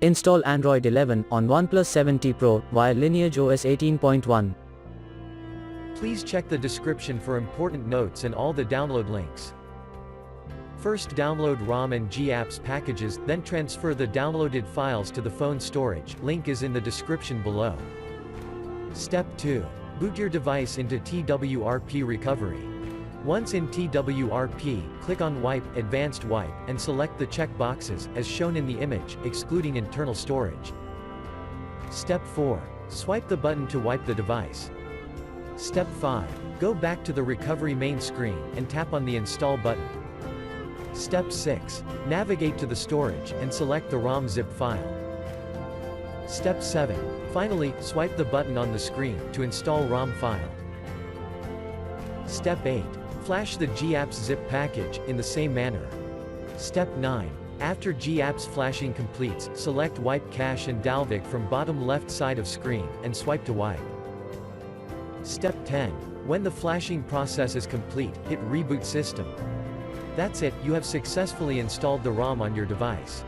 Install Android 11 on OnePlus 7T Pro via LineageOS 18.1. Please check the description for important notes and all the download links. First, download ROM and GApps packages, then transfer the downloaded files to the phone storage. Link is in the description below. Step 2. Boot your device into TWRP recovery. Once in TWRP, click on Wipe, Advanced Wipe, and select the check boxes, as shown in the image, excluding internal storage. Step 4. Swipe the button to wipe the device. Step 5. Go back to the recovery main screen, and tap on the Install button. Step 6. Navigate to the storage, and select the ROM ZIP file. Step 7. Finally, swipe the button on the screen, to install ROM file. Step 8. Flash the GApps zip package, in the same manner. Step 9. After GApps flashing completes, select Wipe Cache and dalvik from bottom left side of screen, and swipe to wipe. Step 10. When the flashing process is complete, hit Reboot System. That's it, you have successfully installed the ROM on your device.